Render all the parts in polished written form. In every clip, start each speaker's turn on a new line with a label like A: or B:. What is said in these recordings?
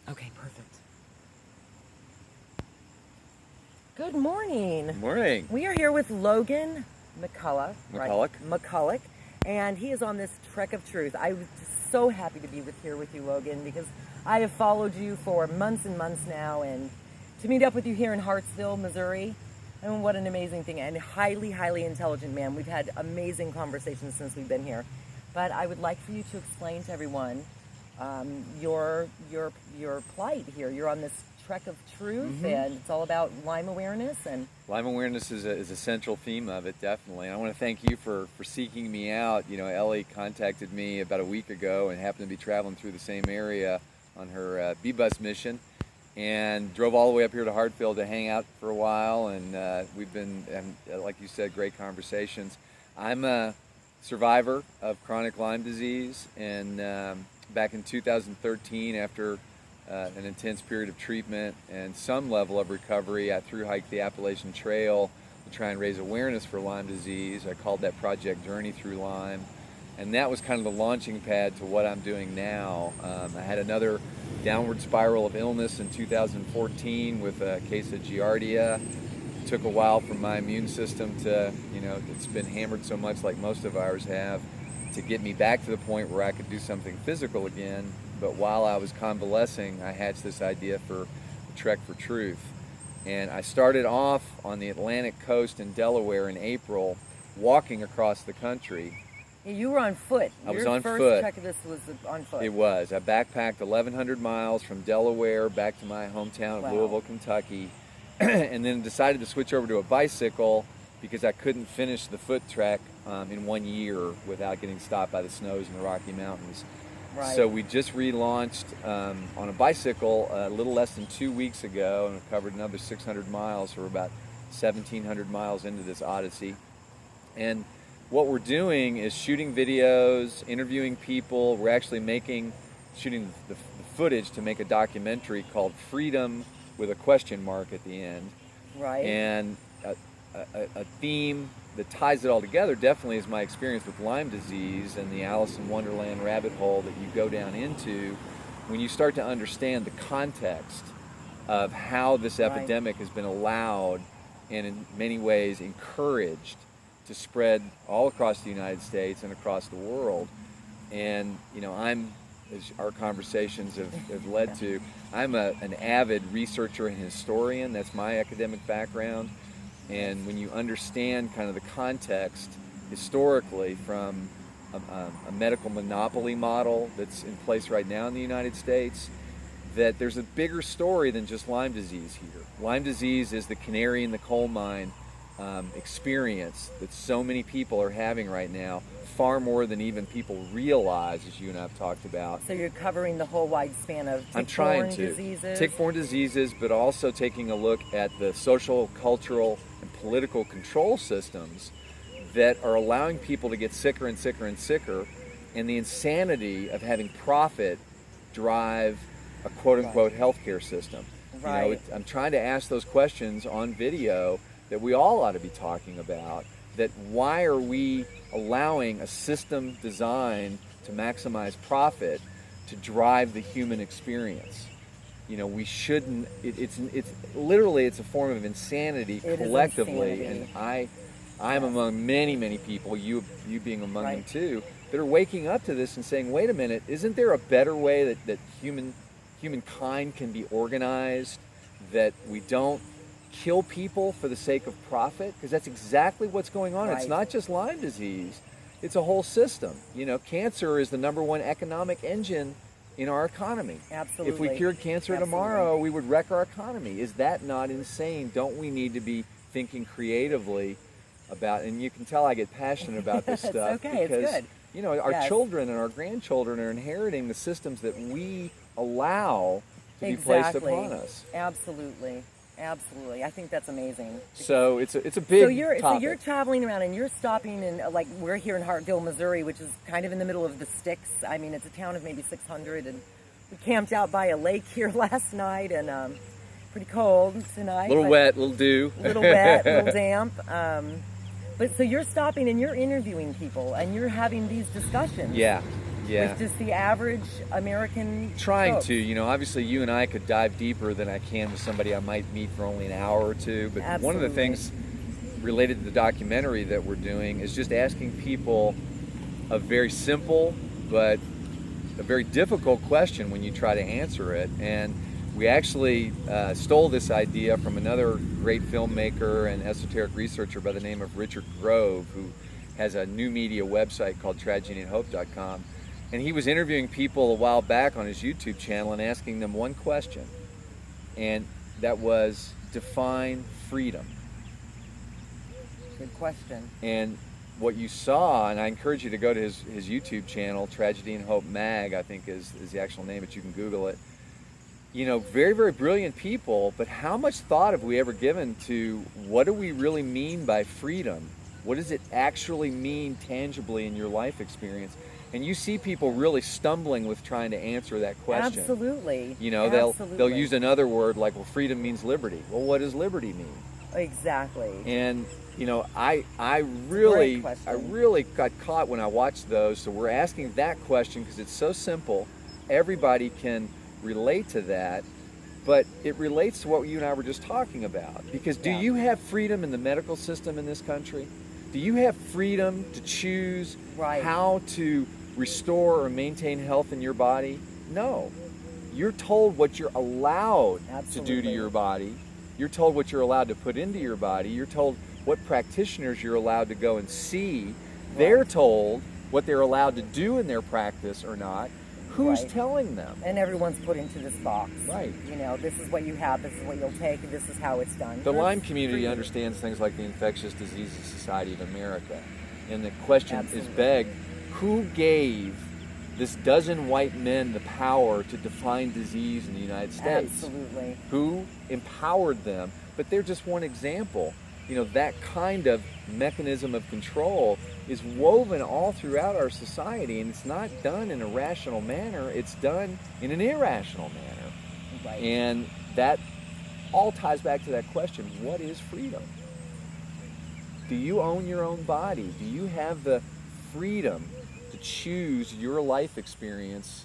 A: Okay, perfect. Good morning.
B: Good morning.
A: We are here with Logan McCulloch.
B: McCulloch.
A: Right? McCulloch. And he is on this trek of truth. I was just so happy to be here with you, Logan, because I have followed you for months and months now, and to meet up with you here in Hartsville, Missouri, I mean, what an amazing thing. And highly, highly intelligent man. We've had amazing conversations since we've been here. But I would like for you to explain to everyone your plight here. You're on this trek of truth, and it's all about Lyme awareness. And
B: Lyme awareness is a central theme of it, definitely. And I want to thank you for seeking me out. You know, Ellie contacted me about a week ago and happened to be traveling through the same area on her B-bus mission, and drove all the way up here to Hartsville to hang out for a while. And we've been, like you said, great conversations. I'm a survivor of chronic Lyme disease, and back in 2013, after an intense period of treatment and some level of recovery, I thru-hiked the Appalachian Trail to try and raise awareness for Lyme disease. I called that project Journey Through Lyme, and that was kind of the launching pad to what I'm doing now. I had another downward spiral of illness in 2014 with a case of Giardia. It took a while for my immune system to, you know, it's been hammered so much like most of ours have, to get me back to the point where I could do something physical again. But while I was convalescing, I hatched this idea for the Trek for Truth. And I started off on the Atlantic coast in Delaware in April, walking across the country.
A: you were on foot.
B: I was on
A: Your
B: foot.
A: first trek of this was on foot.
B: It was. I backpacked 1,100 miles from Delaware back to my hometown of
A: Wow.
B: Louisville, Kentucky, and then decided to switch over to a bicycle because I couldn't finish the foot trek in 1 year without getting stopped by the snows in the Rocky Mountains.
A: Right.
B: So we just relaunched on a bicycle a little less than 2 weeks ago, and we've covered another 600 miles, so we're about 1,700 miles into this odyssey. And what we're doing is shooting videos, interviewing people. We're actually shooting the footage to make a documentary called Freedom with a question mark at the end.
A: Right.
B: And a theme that ties it all together definitely is my experience with Lyme disease and the Alice in Wonderland rabbit hole that you go down into when you start to understand the context of how this epidemic has been allowed and in many ways encouraged to spread all across the United States and across the world. And, you know, as our conversations have led to, I'm an avid researcher and historian. That's my academic background. And when you understand kind of the context historically from a medical monopoly model that's in place right now in the United States, that there's a bigger story than just Lyme disease here. Lyme disease is the canary in the coal mine experience that so many people are having right now, far more than even people realize, as you and I have talked about.
A: So you're covering the whole wide span of
B: I'm trying to.
A: diseases?
B: Tick-borne diseases, but also taking a look at the social, cultural, and political control systems that are allowing people to get sicker and sicker and sicker, and the insanity of having profit drive a quote-unquote healthcare system.
A: Right.
B: You know, I'm trying to ask those questions on video that we all ought to be talking about, that why are we allowing a system designed to maximize profit to drive the human experience? You know, we shouldn't, it's literally, it's a form of insanity collectively, and I'm among many people, you being among them too, that are waking up to this and saying, wait a minute, isn't there a better way that humankind can be organized, that we don't kill people for the sake of profit? Because that's exactly what's going on. It's not just Lyme disease, it's a whole system. You know, cancer is the #1 economic engine in our economy.
A: Absolutely.
B: If we cured cancer tomorrow, we would wreck our economy. Is that not insane? Don't we need to be thinking creatively about, and you can tell I get passionate about this stuff
A: okay,
B: because
A: it's good.
B: You know, our children and our grandchildren are inheriting the systems that we allow to be placed upon us.
A: Absolutely. Absolutely. I think that's amazing.
B: So it's a big topic.
A: So you're traveling around and you're stopping in, like, we're here in Hartville, Missouri, which is kind of in the middle of the sticks. I mean, it's a town of maybe 600, and we camped out by a lake here last night, and pretty cold tonight.
B: A little wet, a little dew.
A: A little wet, a little damp. But so you're stopping and you're interviewing people and you're having these discussions.
B: Yeah. Yeah.
A: with just the average American
B: Trying
A: folks.
B: to, obviously you and I could dive deeper than I can with somebody I might meet for only an hour or two. But one of the
A: Absolutely.
B: things related to the documentary that we're doing is just asking people a very simple but a very difficult question when you try to answer it. And we actually stole this idea from another great filmmaker and esoteric researcher by the name of Richard Grove, who has a new media website called tragedyandhope.com. And he was interviewing people a while back on his YouTube channel and asking them one question, and that was, define freedom.
A: Good question.
B: And what you saw, and I encourage you to go to his YouTube channel, Tragedy and Hope Mag, I think is the actual name, but you can Google it. Very, very brilliant people, but how much thought have we ever given to what do we really mean by freedom? What does it actually mean tangibly in your life experience? And you see people really stumbling with trying to answer that question.
A: Absolutely.
B: They'll use another word like, well, freedom means liberty. Well, what does liberty mean?
A: Exactly.
B: And I really got caught when I watched those. So we're asking that question because it's so simple. Everybody can relate to that, but it relates to what you and I were just talking about. Because do you have freedom in the medical system in this country? Do you have freedom to choose how to restore or maintain health in your body? No. You're told what you're allowed to do to your body. You're told what you're allowed to put into your body. You're told what practitioners you're allowed to go and see. They're told what they're allowed to do in their practice or not. Who's telling them?
A: And everyone's put into this box.
B: Right.
A: This is what you have, this is what you'll take, and this is how it's done.
B: The Lyme community understands things like the Infectious Diseases Society of America. And the question is begged, who gave this dozen white men the power to define disease in the United States?
A: Absolutely.
B: Who empowered them? But they're just one example. That kind of mechanism of control is woven all throughout our society, and it's not done in a rational manner, it's done in an irrational manner.
A: Right.
B: And that all ties back to that question, what is freedom? Do you own your own body? Do you have the freedom to choose your life experience?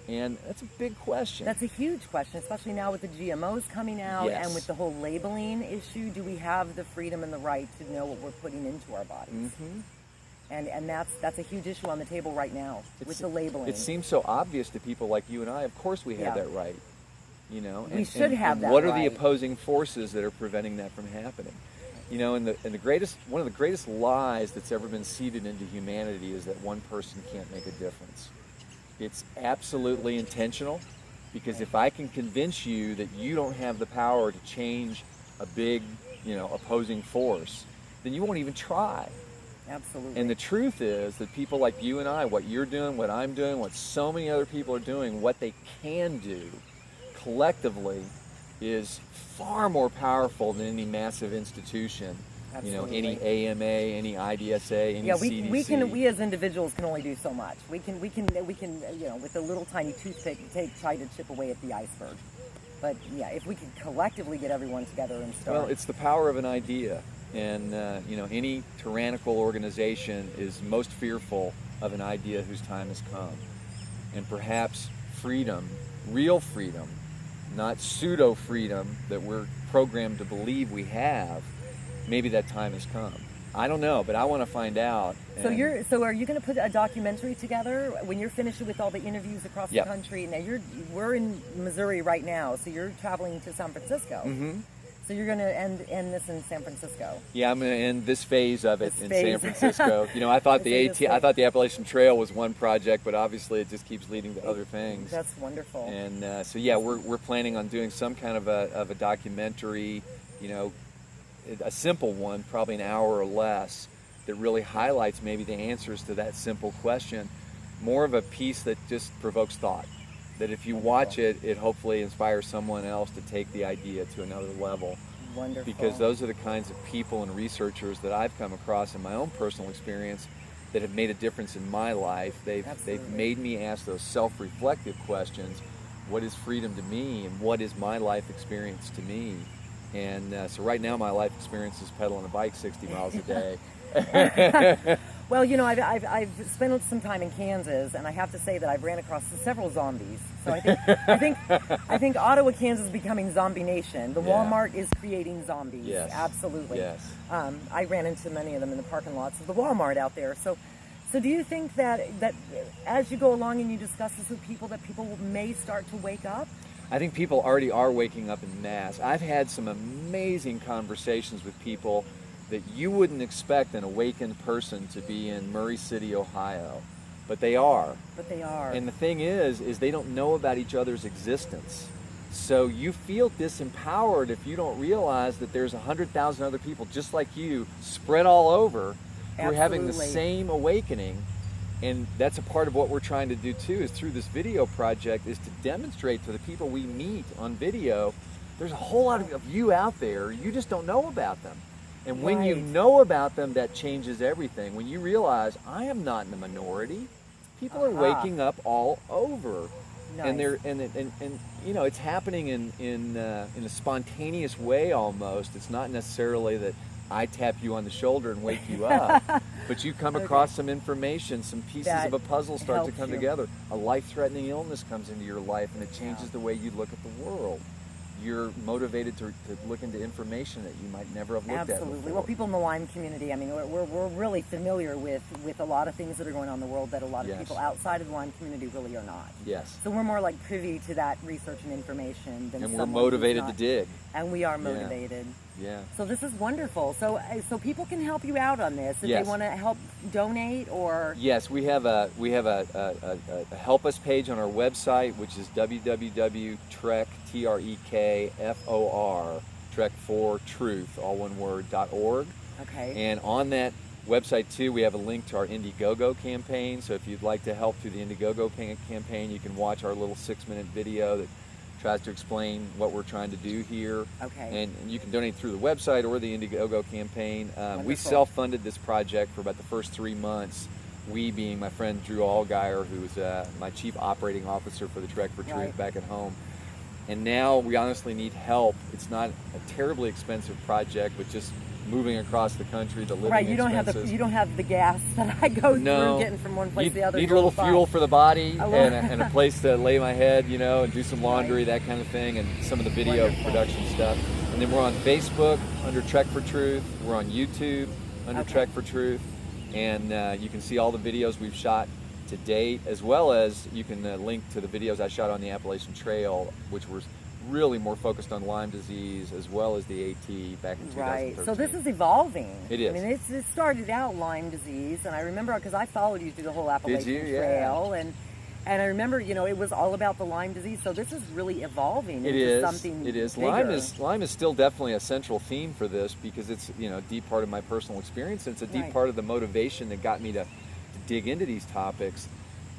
B: And that's a big question.
A: That's a huge question, especially now with the GMOs coming out and with the whole labeling issue. Do we have the freedom and the right to know what we're putting into our bodies?
B: Mm-hmm.
A: And that's a huge issue on the table right now with the labeling.
B: It seems so obvious to people like you and I. Of course we have that right.
A: We should have that
B: what
A: right.
B: are the opposing forces that are preventing that from happening? One of the greatest lies that's ever been seeded into humanity is that one person can't make a difference. It's absolutely intentional, because if I can convince you that you don't have the power to change a big, opposing force, then you won't even try.
A: Absolutely.
B: And the truth is that people like you and I, what you're doing, what I'm doing, what so many other people are doing, what they can do collectively is far more powerful than any massive institution.
A: Absolutely.
B: Any AMA, any IDSA, any CDC.
A: We as individuals can only do so much. We can, with a little tiny toothpick, try to chip away at the iceberg. But if we could collectively get everyone together and start.
B: Well, it's the power of an idea, and any tyrannical organization is most fearful of an idea whose time has come. And perhaps freedom, real freedom, not pseudo freedom that we're programmed to believe we have. Maybe that time has come. I don't know, but I want to find out.
A: So are you going to put a documentary together when you're finished with all the interviews across the country? Now we're in Missouri right now, so you're traveling to San Francisco. Mm-hmm. So you're going to end this in San Francisco. Yeah,
B: I'm going to end this phase of it in San Francisco. I thought I thought the Appalachian Trail was one project, but obviously it just keeps leading to other things.
A: That's wonderful.
B: And we're planning on doing some kind of a documentary, a simple one, probably an hour or less, that really highlights maybe the answers to that simple question. More of a piece that just provokes thought. That if you watch it, it hopefully inspires someone else to take the idea to another level.
A: Wonderful.
B: Because those are the kinds of people and researchers that I've come across in my own personal experience that have made a difference in my life. They've made me ask those self-reflective questions. What is freedom to me, and what is my life experience to me? And so right now my life experience is pedaling a bike 60 miles a day.
A: Well, you know, I've spent some time in Kansas, and I have to say that I've ran across several zombies. So I think Ottawa, Kansas is becoming zombie nation. The
B: Yeah.
A: Walmart is creating zombies.
B: Yes.
A: Absolutely.
B: Yes.
A: I ran into many of them in the parking lots of the Walmart out there. So do you think that as you go along and you discuss this with people, that people may start to wake up?
B: I think people already are waking up in mass. I've had some amazing conversations with people that you wouldn't expect an awakened person to be in Murray City, Ohio, but they are.
A: But they are.
B: And the thing is they don't know about each other's existence. So you feel disempowered if you don't realize that there's 100,000 other people just like you spread all over who are having the
A: Absolutely.
B: same awakening. And that's a part of what we're trying to do too, is through this video project, is to demonstrate to the people we meet on video, there's a whole lot of you out there, you just don't know about them. And when you
A: Right.
B: know about them, that changes everything. When you realize, I am not in the minority, people are waking up all over.
A: Nice.
B: And they're and you know, it's happening in a spontaneous way almost. It's not necessarily that I tap you on the shoulder and wake you up, but you come across some information, some pieces
A: That
B: of a puzzle start to
A: helps
B: come
A: you.
B: together. A life-threatening illness comes into your life, and it changes the way you look at the world. You're motivated to look into information that you might never have looked at
A: Absolutely.
B: before.
A: Well, people in the Lyme community, I mean, we're really familiar with a lot of things that are going on in the world that a lot of
B: Yes.
A: people outside of the Lyme community really are not.
B: Yes.
A: So we're more like privy to that research and information than
B: And we're
A: someone who's
B: motivated to
A: not.
B: dig.
A: And we are motivated.
B: Yeah.
A: So this is wonderful. So people can help you out on this if
B: Yes.
A: they want to help donate or.
B: Yes, we have a help us page on our website, which is www.trek, TREKFOR, Trek for Truth, all one word, .org.
A: Okay.
B: And on that website too, we have a link to our Indiegogo campaign. So if you'd like to help through the Indiegogo campaign, you can watch our little 6-minute video that tries to explain what we're trying to do here.
A: Okay.
B: And you can donate through the website or the Indiegogo campaign. We
A: Wonderful.
B: self-funded this project for about the first 3 months. We being my friend Drew Allgaier, who's my chief operating officer for the Trek for Truth
A: Right.
B: back at home. And now we honestly need help. It's not a terribly expensive project, but just moving across the country, the living
A: Right, you don't
B: expenses.
A: have the gas that I go
B: No.
A: through getting from one place to the other.
B: Need a little
A: Fine.
B: fuel for the body
A: A
B: and a place to lay my head, you know, and do some laundry,
A: Right.
B: that kind of thing, and some of the video
A: Wonderful.
B: production stuff. And then we're on Facebook under Trek for Truth. We're on YouTube under
A: Okay.
B: Trek for Truth. And you can see all the videos we've shot to date, as well as you can link to the videos I shot on the Appalachian Trail, which was really more focused on Lyme disease as well as the AT back in 2013.
A: Right. So this is evolving.
B: It is.
A: I mean, it started out Lyme disease, and I remember because I followed you through the whole Appalachian
B: you? Yeah.
A: Trail, and I remember, you know, it was all about the Lyme disease. So this is really evolving
B: It
A: into
B: is.
A: something
B: It is.
A: bigger.
B: Lyme is still definitely a central theme for this because it's, you know, a deep part of my personal experience, and it's a deep
A: Right.
B: part of the motivation that got me to dig into these topics.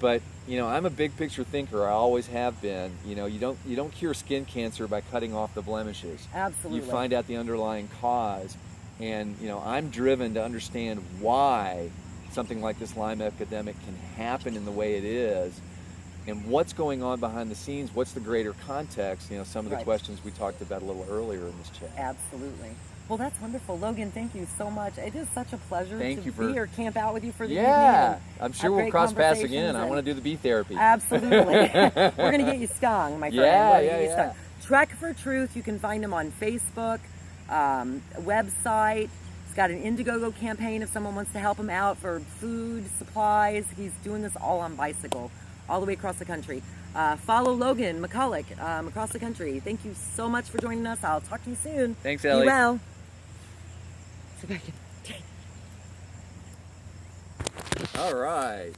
B: But you know, I'm a big picture thinker. I always have been. You know, you don't cure skin cancer by cutting off the blemishes.
A: Absolutely.
B: You find out the underlying cause, and you know, I'm driven to understand why something like this Lyme epidemic can happen in the way it is. And what's going on behind the scenes? What's the greater context? You know, some of the
A: Right.
B: questions we talked about a little earlier in this chat.
A: Absolutely. Well, that's wonderful. Logan, thank you so much. It is such a pleasure
B: Thank
A: to
B: you
A: be
B: for-
A: here, camp out with you for the
B: Yeah,
A: evening.
B: I'm sure
A: have
B: we'll
A: great
B: cross paths again.
A: conversations
B: I
A: and-
B: want to do the bee therapy.
A: Absolutely. We're going to get you stung, my friend.
B: Yeah,
A: We're gonna
B: yeah,
A: get you
B: yeah.
A: stung. Trek for Truth, you can find him on Facebook, website. He's got an Indiegogo campaign if someone wants to help him out for food, supplies. He's doing this all on bicycle, all the way across the country. Follow Logan McCulloch across the country. Thank you so much for joining us. I'll talk to you soon.
B: Thanks, Ellie.
A: Be well. Sit back.
B: All right.